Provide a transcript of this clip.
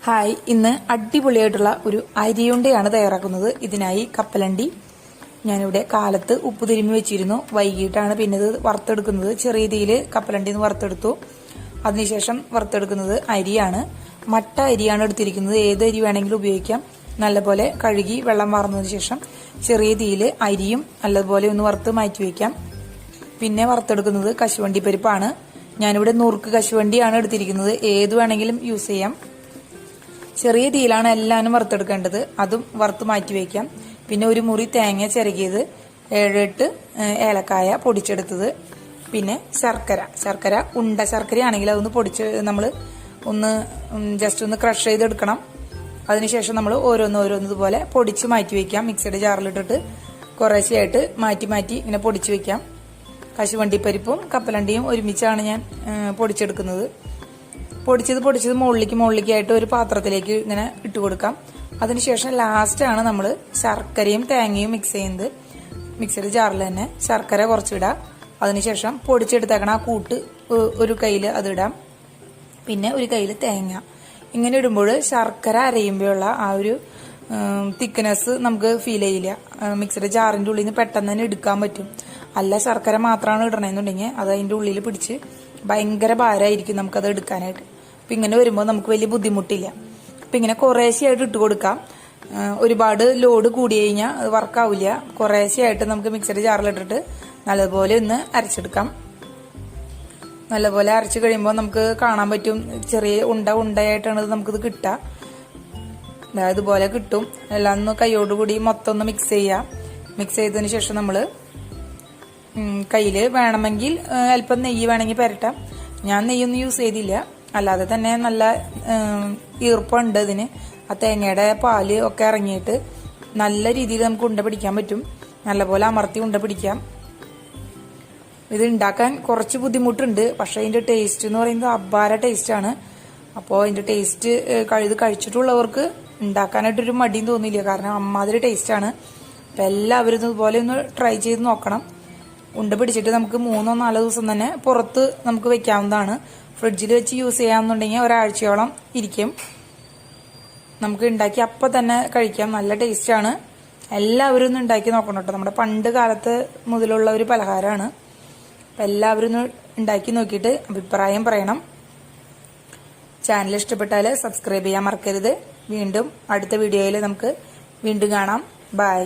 Hi, ഇന്ന് അടിപൊളിയായിട്ടുള്ള ഒരു അരിയുണ്ടയാണ് തയ്യാറാക്കുന്നത്. ഇതിനായി കപ്പലണ്ടി ഞാനിവിടെ കാലത്ത് ഉപ്പ് തിരുമ്മി വെച്ചിരുന്നു. വൈകിട്ടാണ് പിന്നെ ഇത് വറുത്തെടുക്കുന്നത്. ചെറിയ തീയിൽ കപ്പലണ്ടി വറുത്തെടുത്തു. അതിനുശേഷം വറുത്തെടുക്കുന്നത് അരിയാണ്. മട്ട അരിയാണ് എടുത്തിരിക്കുന്നത്. ഏത് അരി വേണമെങ്കിലും ഉപയോഗിക്കാം. നല്ലപോലെ കഴുകി വെള്ളം വാർന്നതിന് ശേഷം ചെറിയ തീയിൽ അരിയും നല്ലപോലെ ഒന്ന് വറുത്ത് മാറ്റി വയ്ക്കാം. പിന്നെ വറുത്തെടുക്കുന്നത് കശുവണ്ടി പരിപ്പാണ്. ഞാനിവിടെ നുറുക്ക് കശുവണ്ടിയാണ് എടുത്തിരിക്കുന്നത്. ഏത് വേണമെങ്കിലും യൂസ് ചെയ്യാം. ചെറിയ തീയിലാണ് എല്ലാവരും വറുത്തെടുക്കേണ്ടത്. അതും വറുത്ത് മാറ്റി വയ്ക്കാം. പിന്നെ ഒരു മുറി തേങ്ങ ചിരകിയത്, 7-8 ഏലക്കായ പൊടിച്ചെടുത്തത്, പിന്നെ ശർക്കര ഉണ്ട ശർക്കരയാണെങ്കിൽ അതൊന്ന് പൊടിച്ച് നമ്മൾ ജസ്റ്റ് ഒന്ന് ക്രഷ് ചെയ്തെടുക്കണം. അതിനുശേഷം നമ്മൾ ഓരോന്ന് ഇതുപോലെ പൊടിച്ച് മാറ്റി വയ്ക്കാം. മിക്സിയുടെ ജാറിലിട്ടിട്ട് കുറേശ്ശെയായിട്ട് മാറ്റി ഇങ്ങനെ പൊടിച്ച് വയ്ക്കാം. കശുവണ്ടിപ്പരിപ്പും കപ്പലണ്ടിയും ഒരുമിച്ചാണ് ഞാൻ പൊടിച്ചെടുക്കുന്നത്. പൊടിച്ചത് മുകളിലേക്കായിട്ട് ഒരു പാത്രത്തിലേക്ക് ഇങ്ങനെ ഇട്ട് കൊടുക്കാം. അതിനുശേഷം ലാസ്റ്റാണ് നമ്മൾ ശർക്കരയും തേങ്ങയും മിക്സ് ചെയ്യുന്നത്. മിക്സിയുടെ ജാറിൽ തന്നെ ശർക്കര കുറച്ചിടാം. അതിനുശേഷം പൊടിച്ചെടുത്തേക്കണം ആ കൂട്ട് ഒരു കയ്യിൽ അതിടാം. പിന്നെ ഒരു കയ്യിൽ തേങ്ങ. ഇങ്ങനെ ഇടുമ്പോൾ ശർക്കര അരയുമ്പോഴുള്ള ആ ഒരു തിക്നെസ് നമുക്ക് ഫീൽ ചെയ്യില്ല. മിക്സിയുടെ ജാറിന്റെ ഉള്ളിൽ നിന്ന് പെട്ടെന്ന് തന്നെ എടുക്കാൻ പറ്റും. അല്ല ശർക്കര മാത്രമാണ് ഇടണമെന്നുണ്ടെങ്കിൽ അത് അതിന്റെ ഉള്ളിൽ പിടിച്ച് ഭയങ്കര ഭാരമായിരിക്കും നമുക്കത് എടുക്കാനായിട്ട്. അപ്പം ഇങ്ങനെ വരുമ്പോൾ നമുക്ക് വലിയ ബുദ്ധിമുട്ടില്ല. അപ്പം ഇങ്ങനെ കുറേശ്ശെയായിട്ട് ഇട്ട് കൊടുക്കാം. ഒരുപാട് ലോഡ് കൂടി കഴിഞ്ഞാൽ അത് വർക്കാവില്ല. കുറേശ്ശെയായിട്ട് നമുക്ക് മിക്സിയുടെ ജാറിലിട്ടിട്ട് നല്ലപോലെ ഒന്ന് അരച്ചെടുക്കാം. നല്ലപോലെ അരച്ച് കഴിയുമ്പോൾ നമുക്ക് കാണാൻ പറ്റും ചെറിയ ഉണ്ടയായിട്ടാണ് നമുക്കിത് കിട്ടുക. ഇതുപോലെ കിട്ടും. എല്ലാം ഒന്ന് കൈയോടുകൂടി മൊത്തം ഒന്ന് മിക്സ് ചെയ്യാം. മിക്സ് ചെയ്തതിന് ശേഷം നമ്മൾ കയ്യിൽ വേണമെങ്കിൽ അല്പം നെയ്യ് വേണമെങ്കിൽ പുരട്ടാം. ഞാൻ നെയ്യൊന്നും യൂസ് ചെയ്തില്ല. അല്ലാതെ തന്നെ നല്ല ഈർപ്പമുണ്ട് ഇതിന്. ആ തേങ്ങയുടെ പാല് ഒക്കെ ഇറങ്ങിയിട്ട് നല്ല രീതിയിൽ നമുക്ക് ഉണ്ട പിടിക്കാൻ പറ്റും. നല്ലപോലെ അമർത്തി ഉണ്ട പിടിക്കാം. ഇത് ഉണ്ടാക്കാൻ കുറച്ച് ബുദ്ധിമുട്ടുണ്ട്. പക്ഷെ അതിന്റെ ടേസ്റ്റ് എന്ന് പറയുന്നത് അപാര ടേസ്റ്റാണ്. അപ്പോൾ അതിന്റെ ടേസ്റ്റ് ഇത് കഴിച്ചിട്ടുള്ളവർക്ക് ഉണ്ടാക്കാനായിട്ടൊരു മടിയും തോന്നില്ല. കാരണം അമ്മാതിരി ടേസ്റ്റാണ്. അപ്പം എല്ലാവരും ഇതുപോലെ ഒന്ന് ട്രൈ ചെയ്ത് നോക്കണം. ഉണ്ട പിടിച്ചിട്ട് നമുക്ക് 3-4 ദിവസം തന്നെ പുറത്ത് നമുക്ക് വെക്കാവുന്നതാണ്. ഫ്രിഡ്ജിൽ വെച്ച് യൂസ് ചെയ്യാമെന്നുണ്ടെങ്കിൽ ഒരാഴ്ചയോളം ഇരിക്കും. നമുക്ക് ഉണ്ടാക്കി അപ്പം തന്നെ കഴിക്കാം. നല്ല ടേസ്റ്റാണ്. എല്ലാവരും ഒന്ന് ഉണ്ടാക്കി നോക്കണം കേട്ടോ. നമ്മുടെ പണ്ട് കാലത്ത് മുതലുള്ള ഒരു പലഹാരമാണ്. അപ്പം എല്ലാവരും ഒന്ന് ഉണ്ടാക്കി നോക്കിയിട്ട് അഭിപ്രായം പറയണം. ചാനൽ ഇഷ്ടപ്പെട്ടാൽ സബ്സ്ക്രൈബ് ചെയ്യാൻ മറക്കരുത്. വീണ്ടും അടുത്ത വീഡിയോയിൽ നമുക്ക് വീണ്ടും കാണാം. ബൈ.